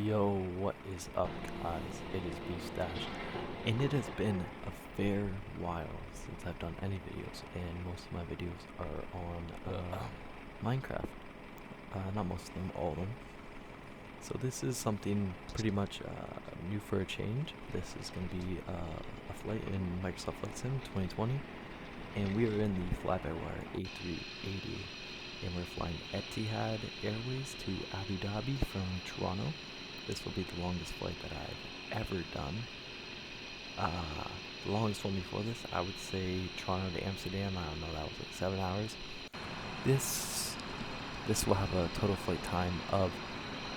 Yo, what is up, guys? It is Beef Dash, and it has been a fair while since I've done any videos, and most of my videos are on Minecraft. Not most of them, all of them. So this is something pretty much new for a change. This is going to be a flight in Microsoft Flight Sim 2020, and we are in the fly-by-wire A380. And we're flying Etihad Airways to Abu Dhabi from Toronto. This will be the longest flight that I've ever done. The longest one before this, I would say Toronto to Amsterdam. I don't know, that was like 7 hours. This will have a total flight time of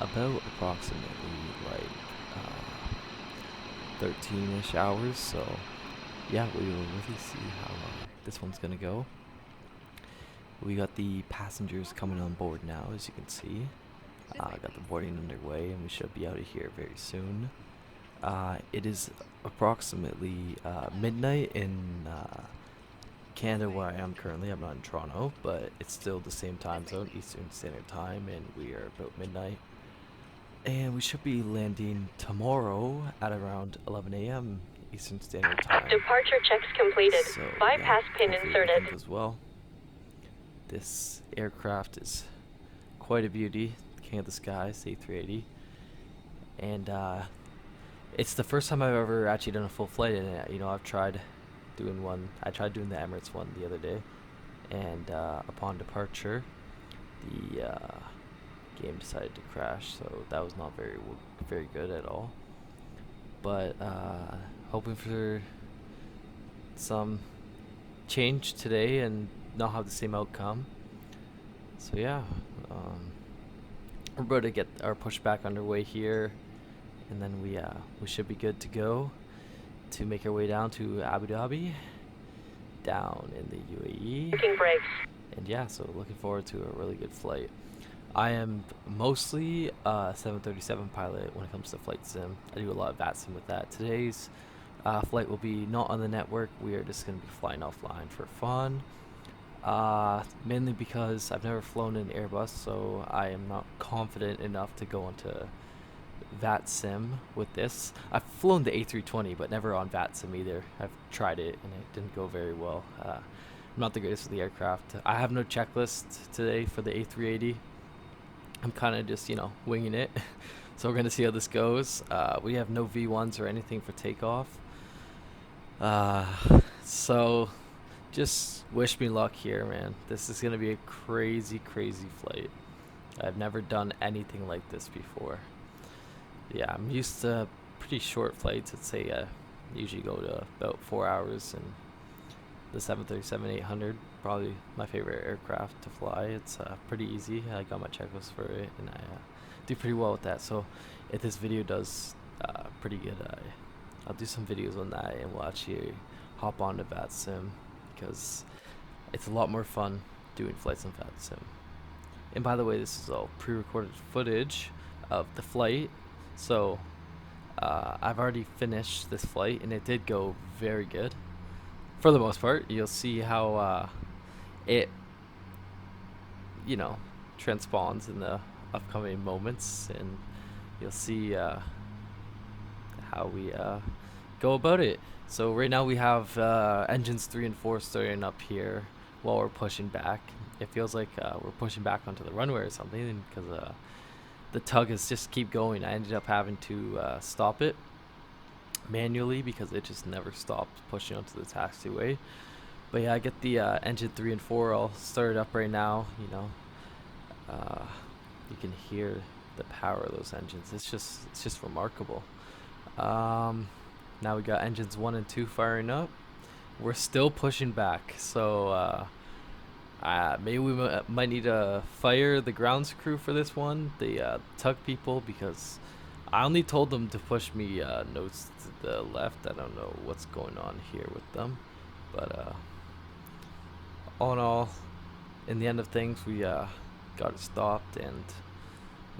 about approximately like 13-ish hours. So yeah, we will really see how this one's gonna go. We got the passengers coming on board now, as you can see. Got the boarding underway, and we should be out of here very soon. It is approximately midnight in Canada, where I am currently. I'm not in Toronto, but it's still the same time zone, Eastern Standard Time, and we are about midnight. And we should be landing tomorrow at around 11 a.m. Eastern Standard Time. Departure checks completed. So, Bypass pin hopefully inserted. everything goes well. This aircraft is quite a beauty, king of the skies, A380, and it's the first time I've ever actually done a full flight in it. You know, I've tried doing one. I tried doing the Emirates one the other day, and upon departure, the game decided to crash, so that was not very good at all. But hoping for some change today and not have the same outcome. So yeah, we're about to get our pushback underway here, and then we should be good to go to make our way down to Abu Dhabi, down in the UAE. Taking breaks. And yeah, so looking forward to a really good flight. I am mostly a 737 pilot when it comes to flight sim. I do a lot of VAT sim with that. Today's flight will be not on the network. We are just going to be flying offline for fun. Mainly because I've never flown an Airbus, so I am not confident enough to go into VAT sim with this. I've flown the A320, but never on VAT sim either. I've tried it and it didn't go very well. I'm not the greatest with the aircraft. I have no checklist today for the A380. I'm kind of just, winging it. So we're going to see how this goes. We have no V1s or anything for takeoff. So just wish me luck here, man. This is going to be a crazy flight. I've never done anything like this before. Yeah, I'm used to pretty short flights. I'd say I usually go to about 4 hours, and the 737-800, probably my favorite aircraft to fly. It's pretty easy. I got my checklist for it, and I do pretty well with that. So if this video does pretty good, I'll do some videos on that, and we'll actually hop on to VAT sim, because it's a lot more fun doing flights on VAT sim. And by the way, this is all pre-recorded footage of the flight, so I've already finished this flight, and it did go very good for the most part. You'll see how it transpawns in the upcoming moments, and you'll see how we go about it. So right now we have engines 3 and 4 starting up here while we're pushing back. It feels like we're pushing back onto the runway or something, because the tug is just keep going. I ended up having to stop it manually because it just never stopped pushing onto the taxiway. But yeah, I get the engine 3 and 4 all started up right now. You can hear the power of those engines. It's just remarkable. Now we got engines 1 and 2 firing up. We're still pushing back, so maybe we might need to fire the grounds crew for this one, the tug people, because I only told them to push me nose to the left. I don't know what's going on here with them, but all in all, in the end of things, we got it stopped, and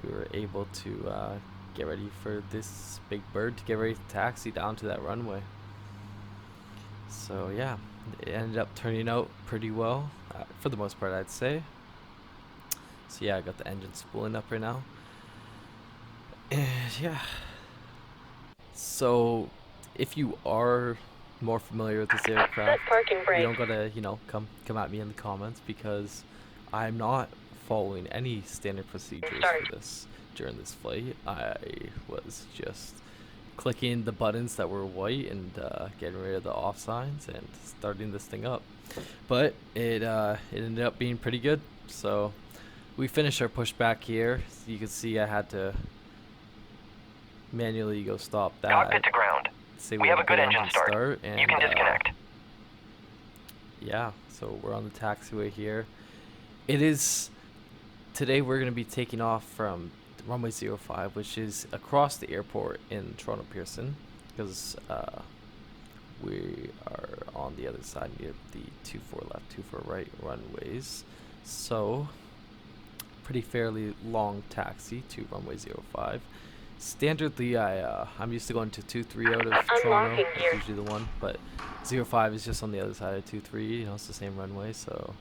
we were able to get ready for this big bird to get ready to taxi down to that runway. So yeah, it ended up turning out pretty well for the most part, I'd say. So yeah, I got the engine spooling up right now. Yeah. So, if you are more familiar with this Set aircraft, parking you brake. don't gotta, come at me in the comments because I'm not following any standard procedures Start. for this during this flight. I was just clicking the buttons that were white and getting rid of the off signs and starting this thing up. But it ended up being pretty good. So we finished our pushback here. So you can see I had to manually go stop that. Cockpit to ground. Say We have a good engine start. and, You can disconnect. Yeah, so we're on the taxiway here. Today we're going to be taking off from runway 05, which is across the airport in Toronto Pearson, because we are on the other side near the 24 left, 24 right runways. So, pretty fairly long taxi to runway 05. Standardly, I'm used to going to 23 out of Toronto. Unlocking That's gear. usually the one, but 05 is just on the other side of 23. You know, it's the same runway, so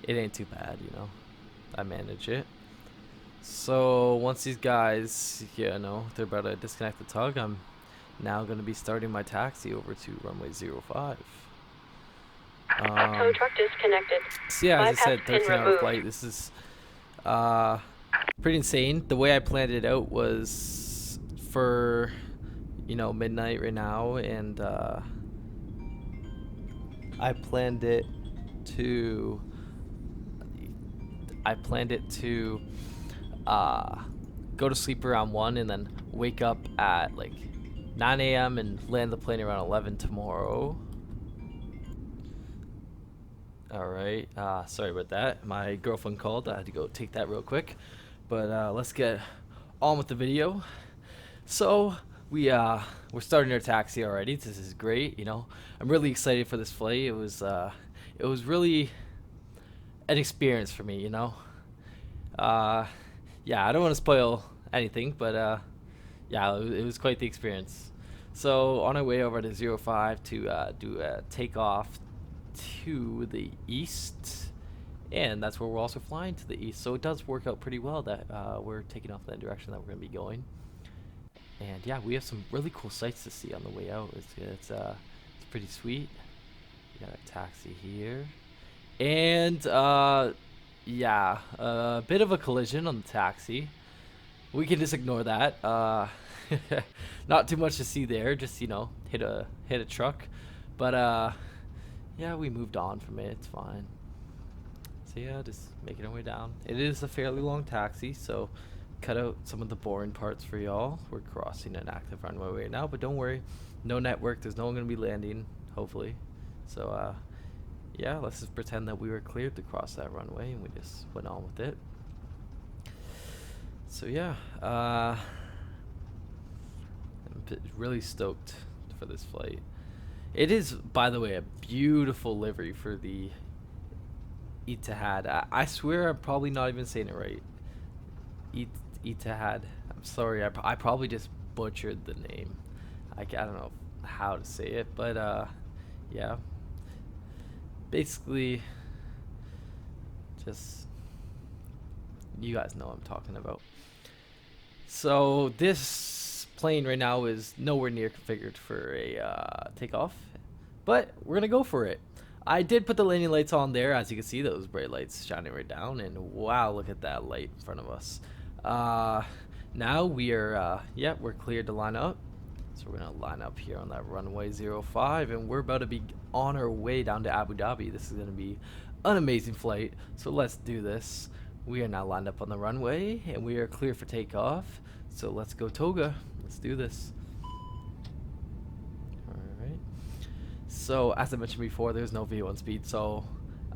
it ain't too bad. You know, I manage it. So once these guys, they're about to disconnect the tug, I'm now going to be starting my taxi over to runway 05. Tow truck disconnected. So yeah, as I said, Bypass pin 13 hour removed. flight. This is pretty insane. The way I planned it out was for midnight right now, and I planned it to go to sleep around 1 and then wake up at like 9 a.m. and land the plane around 11 tomorrow. Alright, sorry about that. My girlfriend called. I had to go take that real quick. But let's get on with the video. So we're starting our taxi already. This is great, I'm really excited for this flight. It was really an experience for me, yeah, I don't want to spoil anything, but yeah, it was quite the experience. So on our way over to 05 to do a takeoff to the east, and that's where we're also flying to the east. So it does work out pretty well that we're taking off that direction that we're going to be going. And yeah, we have some really cool sights to see on the way out. It's pretty sweet. We got a taxi here, and yeah, a bit of a collision on the taxi. We can just ignore that. Not too much to see there. Just hit a truck, but yeah, we moved on from it. It's fine. So yeah, just making our way down. It is a fairly long taxi, so cut out some of the boring parts for y'all. We're crossing an active runway right now, but don't worry, no network. There's no one gonna be landing, hopefully. So yeah, let's just pretend that we were cleared to cross that runway, and we just went on with it. So yeah, I'm really stoked for this flight. It is, by the way, a beautiful livery for the Etihad. I swear I'm probably not even saying it right. Etihad. I'm sorry, I probably just butchered the name. I don't know how to say it, but yeah. Basically, just, you guys know what I'm talking about. So this plane right now is nowhere near configured for a takeoff, but we're gonna go for it. I did put the landing lights on there, as you can see, those bright lights shining right down, and wow, look at that light in front of us. Now we are, yeah, we're cleared to line up. So we're gonna line up here on that runway 05, and we're about to be on our way down to Abu Dhabi. This is gonna be an amazing flight, so let's do this. We are now lined up on the runway, and we are clear for takeoff. So let's go Toga. Let's do this. Alright. So as I mentioned before, there's no V1 speed, so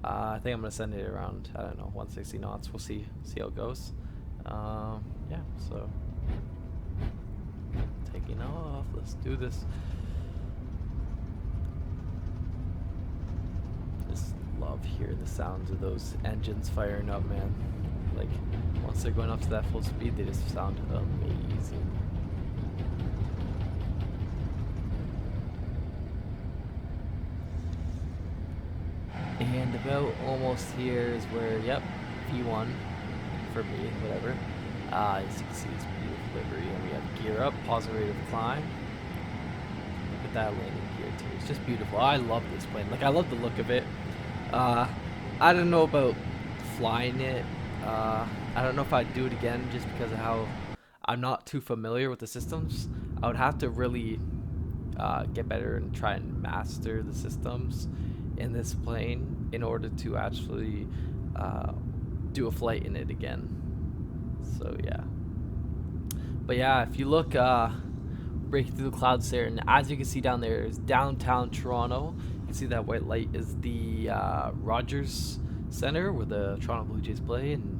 I think I'm gonna send it around, I don't know, 160 knots. We'll see how it goes. Yeah, so taking off. Let's do this. Just love hearing the sounds of those engines firing up, man. Like, once they're going up to that full speed, they just sound amazing. And about almost here is where, yep, V1 for me, whatever. As you can see, it's beautiful livery, and we have gear up, pause the rate of climb. Look at that landing gear too. It's just beautiful. I love this plane. Like, I love the look of it. I don't know about flying it. I don't know if I'd do it again just because of how I'm not too familiar with the systems. I would have to really get better and try and master the systems in this plane in order to actually do a flight in it again. So yeah. But yeah, if you look, breaking through the clouds there, and as you can see down there is downtown Toronto. You can see that white light is the Rogers Center where the Toronto Blue Jays play, and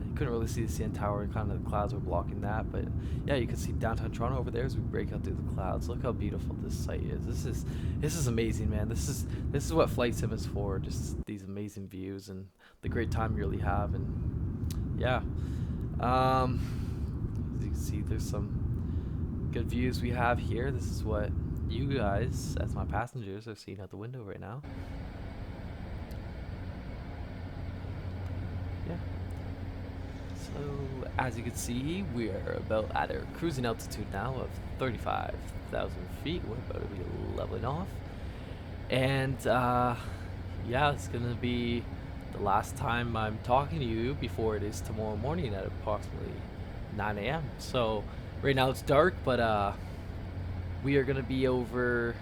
you couldn't really see the CN Tower, and kind of the clouds were blocking that. But yeah, you can see downtown Toronto over there as we break out through the clouds. Look how beautiful this site is. This is amazing, man. This is what Flight Sim is for. Just these amazing views and the great time you really have. And yeah, as you can see, there's some good views we have here. This is what you guys, as my passengers, are seeing out the window right now. Yeah. So, as you can see, we are about at our cruising altitude now of 35,000 feet. We're about to be leveling off. And, yeah, it's going to be the last time I'm talking to you before it is tomorrow morning at approximately 9 a.m. So, right now it's dark, but, we are going to be over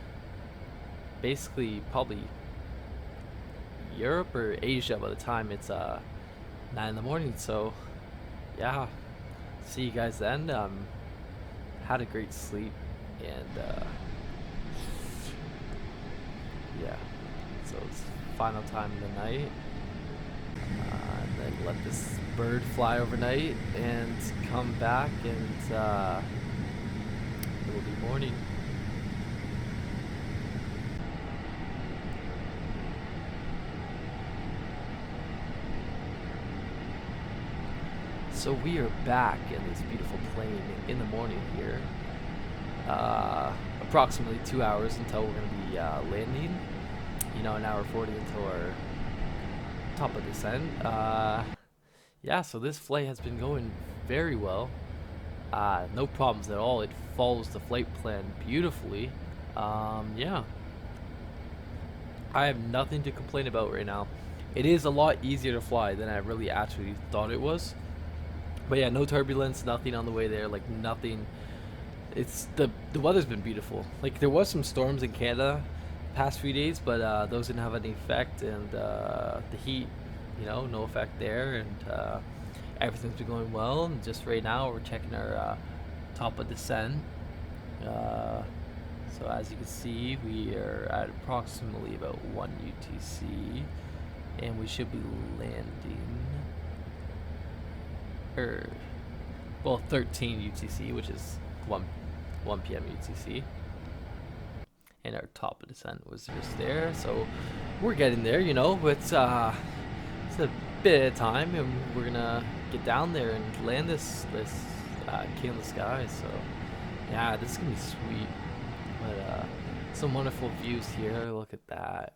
basically probably Europe or Asia by the time it's 9 in the morning. So yeah, see you guys then. Had a great sleep, and yeah, so it's final time of the night, and then let this bird fly overnight and come back, and it will be morning. So we are back in this beautiful plane in the morning here. Approximately 2 hours until we're going to be landing. You know, an hour 40 until our top of descent. Yeah, so this flight has been going very well. No problems at all. It follows the flight plan beautifully. Yeah. I have nothing to complain about right now. It is a lot easier to fly than I really actually thought it was. But yeah, no turbulence, nothing on the way there, like nothing. It's the weather's been beautiful. Like, there was some storms in Canada past few days, but those didn't have any effect, and the heat, you know, no effect there, and everything's been going well. And just right now we're checking our top of descent. So as you can see, we are at approximately about 1 UTC, and we should be landing, well, 13 UTC, which is 1 p.m. UTC. And our top of descent was just there, so we're getting there, you know. But it's a bit of time, and we're gonna get down there and land this king of the sky. So yeah, this is gonna be sweet. But some wonderful views here. Look at that.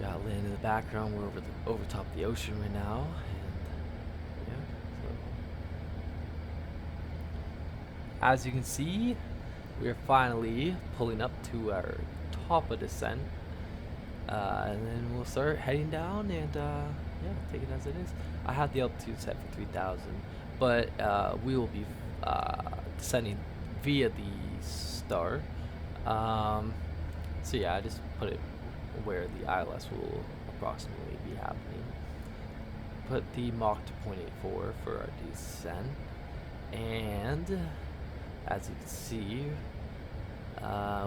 Got land in the background. We're over top of the ocean right now. As you can see, we're finally pulling up to our top of descent, and then we'll start heading down, and yeah, take it as it is. I have the altitude set for 3,000, but we will be descending via the star. So yeah, I just put it where the ILS will approximately be happening. Put the Mach to 0.84 for our descent, and as you can see,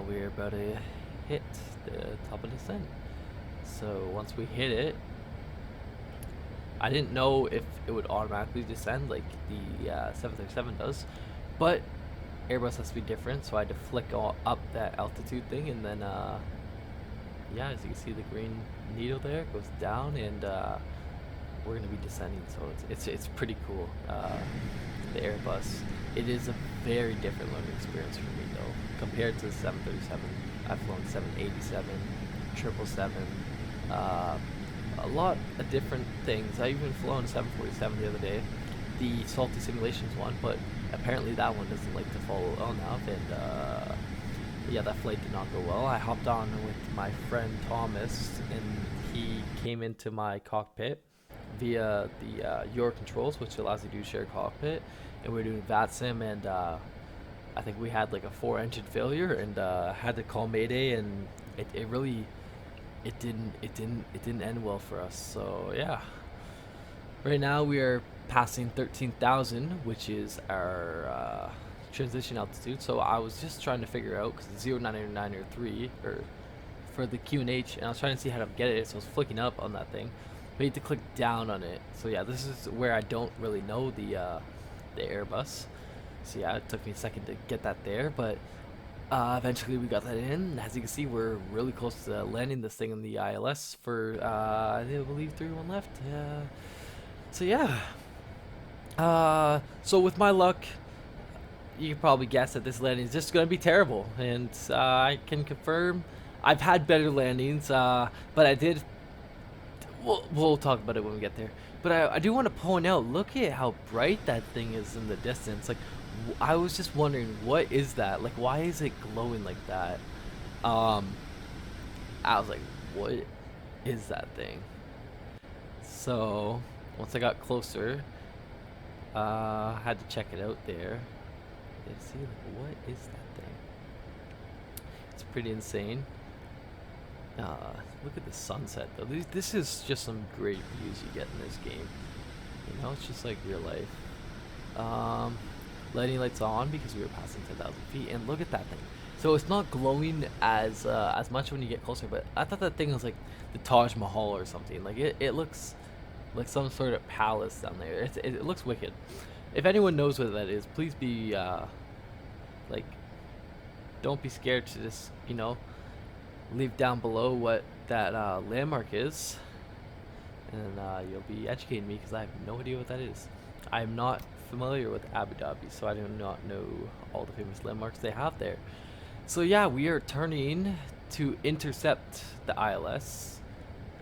we're about to hit the top of the descent. So once we hit it, I didn't know if it would automatically descend like the 737 does, but Airbus has to be different, so I had to flick up that altitude thing, and then yeah, as you can see, the green needle there goes down, and we're gonna be descending. So it's pretty cool. The Airbus. It is a very different learning experience for me, though, compared to the 737. I've flown 787, 777, a lot of different things. I even flown 747 the other day, the Salty Simulations one, but apparently that one doesn't like to follow well enough, and yeah, that flight did not go well. I hopped on with my friend Thomas, and he came into my cockpit via the Euro controls, which allows you to share cockpit, and we were doing VATSIM, and I think we had like a 4 engine failure, and had to call Mayday, and it really it didn't end well for us. So yeah, right now we are passing 13,000, which is our transition altitude. So I was just trying to figure out, because it's 0909 or 3 or for the QNH, and I was trying to see how to get it. So I was flicking up on that thing, but you had to click down on it. So yeah, this is where I don't really know the Airbus. So yeah, it took me a second to get that there, but eventually we got that in. As you can see, we're really close to landing this thing in the ILS for I believe 3-1 left. So yeah. So with my luck, you can probably guess that this landing is just going to be terrible, and I can confirm I've had better landings, but I did. We'll talk about it when we get there. But I do want to point out, look at how bright that thing is in the distance. Like, I was just wondering, what is that? Like, why is it glowing like that? I was like, what is that thing? So once I got closer, I had to check it out there. And see, like, what is that thing? It's pretty insane. Look at the sunset though. This is just some great views you get in this game. You know, it's just like real life. Lighting lights on because we were passing 10,000 feet, and look at that thing. So it's not glowing as much when you get closer, but I thought that thing was like the Taj Mahal or something. Like it looks like some sort of palace down there. It looks wicked. If anyone knows what that is, please be like, don't be scared to just, you know, leave down below what that landmark is, and you'll be educating me, because I have no idea what that is. I'm not familiar with Abu Dhabi, so I do not know all the famous landmarks they have there. So yeah, we are turning to intercept the ILS.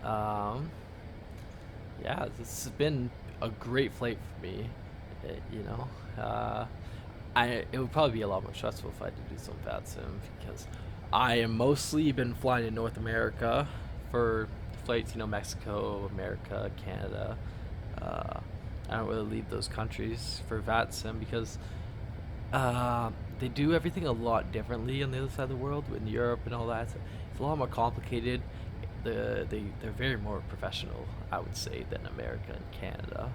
Yeah, this has been a great flight for me. You know, it would probably be a lot more stressful if I had to do some VATSIM, because I am mostly been flying in North America for flights, you know, Mexico, America, Canada. I don't really leave those countries for VATSIM because they do everything a lot differently on the other side of the world, in Europe and all that. So it's a lot more complicated. They're very more professional, I would say, than America and Canada.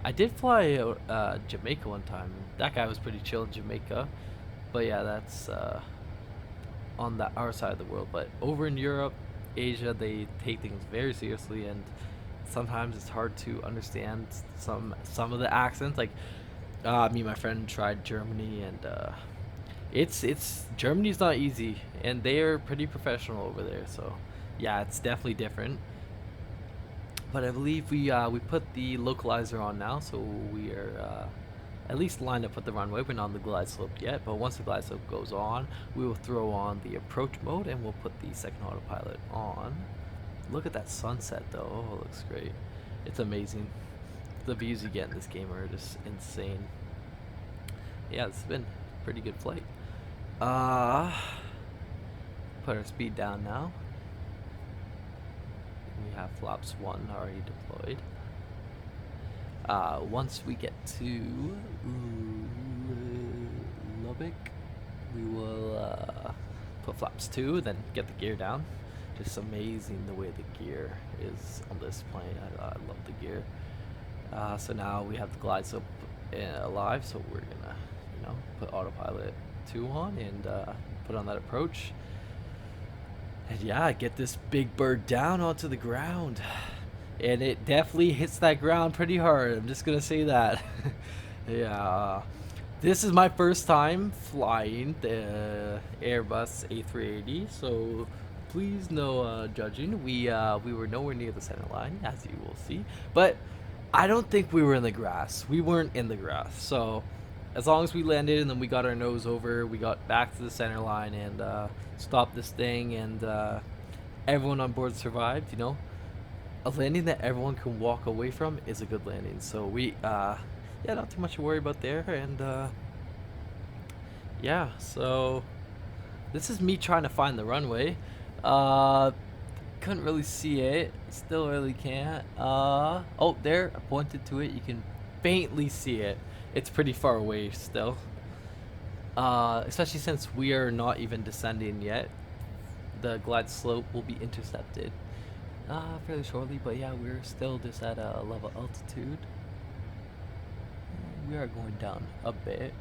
I did fly Jamaica one time. That guy was pretty chill in Jamaica. But yeah, that's on our side of the world. But over in Europe, Asia, they take things very seriously, and sometimes it's hard to understand some of the accents. Like, me and my friend tried Germany, and it's Germany's not easy, and they are pretty professional over there. So yeah, it's definitely different. But I believe we put the localizer on now, so we are at least lined up with the runway. We're not on the glide slope yet, but once the glide slope goes on, we will throw on the approach mode, and we'll put the second autopilot on. Look at that sunset though. Oh, it looks great. It's amazing. The views you get in this game are just insane. Yeah, it's been a pretty good flight. Put our speed down now. We have flaps 1 already deployed. Once we get to Lubbock, we will put flaps 2, then get the gear down. Just amazing the way the gear is on this plane. I love the gear. So now we have the glide slope alive, so we're gonna, you know, put autopilot 2 on and put on that approach. And yeah, get this big bird down onto the ground. And it definitely hits that ground pretty hard. I'm just gonna say that. Yeah. This is my first time flying the Airbus A380, so please no judging. We were nowhere near the center line, as you will see. But I don't think we were in the grass. We weren't in the grass. So as long as we landed and then we got our nose over, we got back to the center line and stopped this thing, and everyone on board survived, you know. a landing that everyone can walk away from is a good landing. So we, yeah, not too much to worry about there. And yeah, so this is me trying to find the runway. Uh, couldn't really see it. Still really can't. Oh, there. I pointed to it. You can faintly see it. It's pretty far away still. Especially since we are not even descending yet. The glide slope will be intercepted fairly shortly, but yeah, we're still just at a level altitude. We are going down a bit.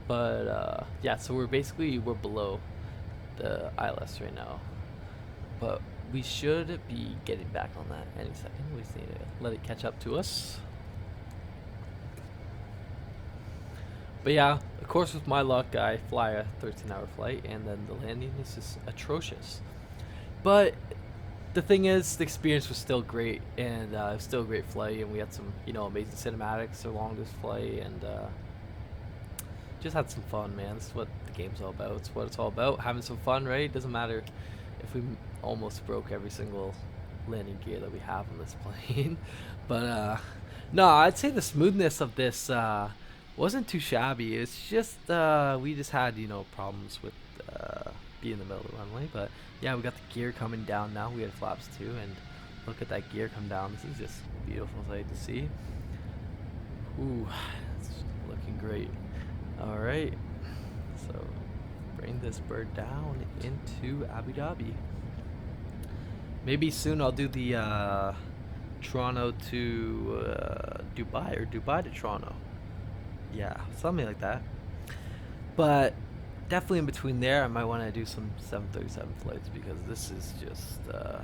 But yeah, so we're below the ILS right now, but we should be getting back on that any second. We just need to let it catch up to us. But yeah, of course, with my luck, I fly a 13-hour flight, and then the landing is just atrocious. But the thing is, the experience was still great, and it was still a great flight, and we had some, amazing cinematics along this flight, and just had some fun, man. This is what the game's all about. It's what it's all about, having some fun, right? Doesn't matter if we almost broke every single landing gear that we have on this plane. But no, I'd say the smoothness of this wasn't too shabby. It's just we just had problems with being in the middle of the runway. But yeah, we got the gear coming down now. We had flaps too, and look at that gear come down. This is just a beautiful sight to see. Ooh, it's looking great. All right, so bring this bird down into Abu Dhabi. Maybe soon I'll do the Toronto to Dubai, or Dubai to Toronto. Yeah, something like that. But definitely in between there, I might want to do some 737 flights, because this is just, a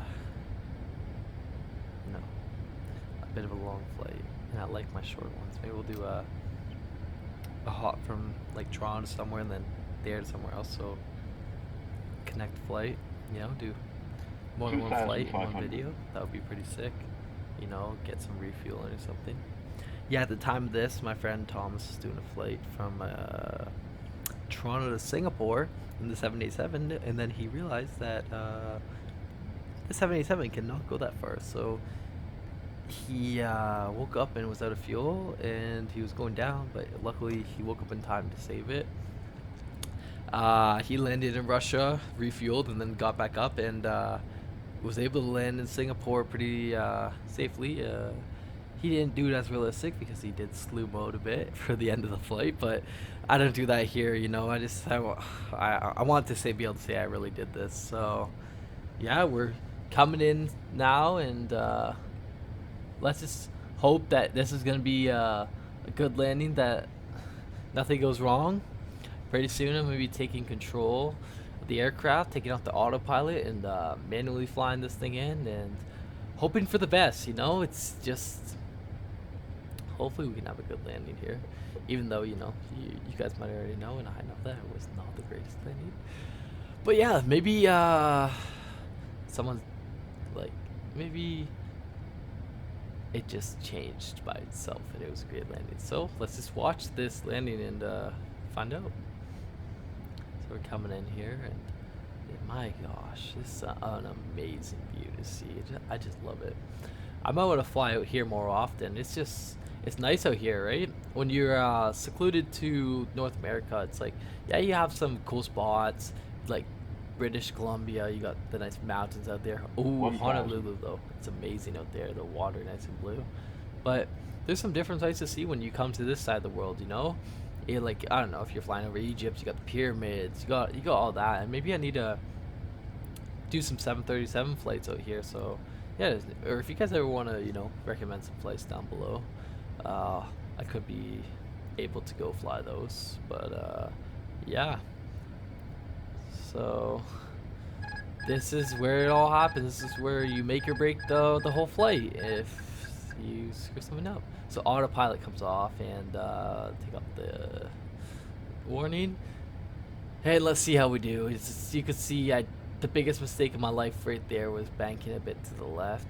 bit of a long flight, and I like my short ones. Maybe we'll do a hop from like Toronto to somewhere, and then there to somewhere else. So connect flight, do more than one flight in one video. That would be pretty sick. Get some refueling or something. Yeah, at the time of this, my friend Thomas is doing a flight from Toronto to Singapore in the 787, and then he realized that the 787 cannot go that far. So he woke up and was out of fuel, and he was going down, but luckily he woke up in time to save it. He landed in Russia, refueled, and then got back up, and was able to land in Singapore pretty safely. He didn't do it as realistic, because he did slew mode a bit for the end of the flight, but I don't do that here. I want to be able to say I really did this. So yeah, we're coming in now, and let's just hope that this is going to be a good landing, that nothing goes wrong. Pretty soon I'm going to be taking control of the aircraft, taking off the autopilot, and manually flying this thing in, and hoping for the best. It's just, hopefully we can have a good landing here, even though, you guys might already know, and I know that it was not the greatest landing. But yeah, maybe someone's like, maybe it just changed by itself and it was a great landing. So let's just watch this landing and find out. So we're coming in here, and my gosh, this is an amazing view to see. I just love it. I might want to fly out here more often. It's nice out here, right? When you're secluded to North America, it's like, yeah, you have some cool spots, like British Columbia. You got the nice mountains out there. Oh, Honolulu though, it's amazing out there. The water nice and blue. But there's some different sights to see when you come to this side of the world. Like, I don't know, if you're flying over Egypt, you got the pyramids, you got all that, and maybe I need to do some 737 flights out here. So yeah, or if you guys ever want to recommend some flights down below, I could be able to go fly those. But yeah, so this is where it all happens. This is where you make or break the whole flight if you screw something up. So autopilot comes off, and take off the warning. Hey, let's see how we do. You can see the biggest mistake of my life right there was banking a bit to the left,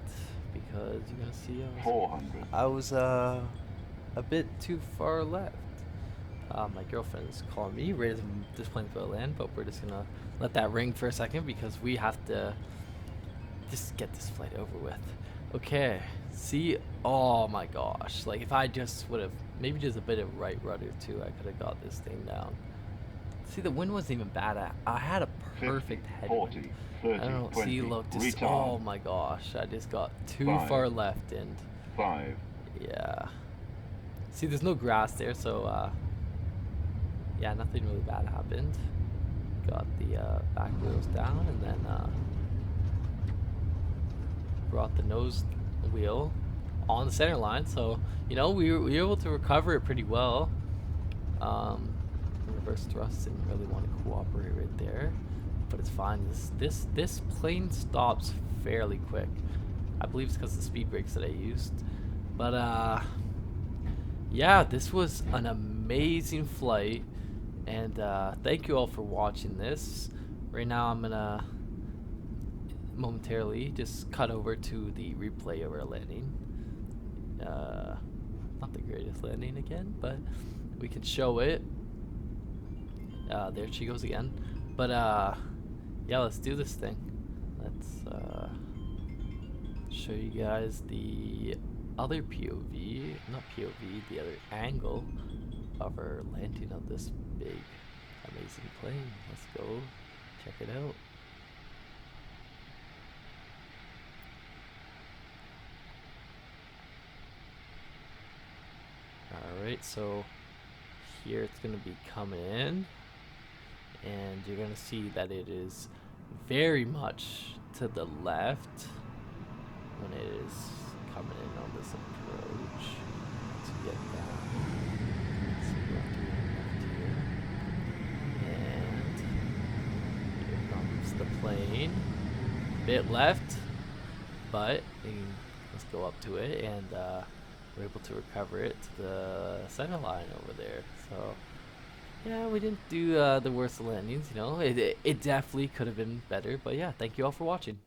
because you're gonna see I was a bit too far left. My girlfriend's calling me, ready to this plane's about to land, but we're just gonna let that ring for a second because we have to just get this flight over with. Okay, see, oh my gosh, like if I just would have, maybe just a bit of right rudder too, I could have got this thing down. See, the wind wasn't even bad. I had a 50, perfect headwind. 40, 30, I don't know, 20, see, look, just, retard. oh my gosh, I just got too 5, far left and 5, yeah. See, there's no grass there, so yeah, nothing really bad happened. Got the back wheels down and then brought the nose wheel on the center line, so you know we were able to recover it pretty well. Reverse thrust didn't really want to cooperate right there, but it's fine. This plane stops fairly quick. I believe it's because of the speed brakes that I used, but yeah, this was an amazing flight, and thank you all for watching this. Right now I'm gonna momentarily just cut over to the replay of our landing. Not the greatest landing again, but we can show it. There she goes again. But yeah, let's do this thing. Let's show you guys the other POV, not POV, the other angle of our landing of this big, amazing plane. Let's go check it out. Alright, so here it's going to be coming in, and you're going to see that it is very much to the left when it is coming in on this approach. To get that. Let's see what I'm doing left here. And here comes the plane. Bit left, but let's go up to it, and we're able to recover it to the center line over there. So yeah, we didn't do the worst landings, you know. It definitely could have been better, but yeah, thank you all for watching.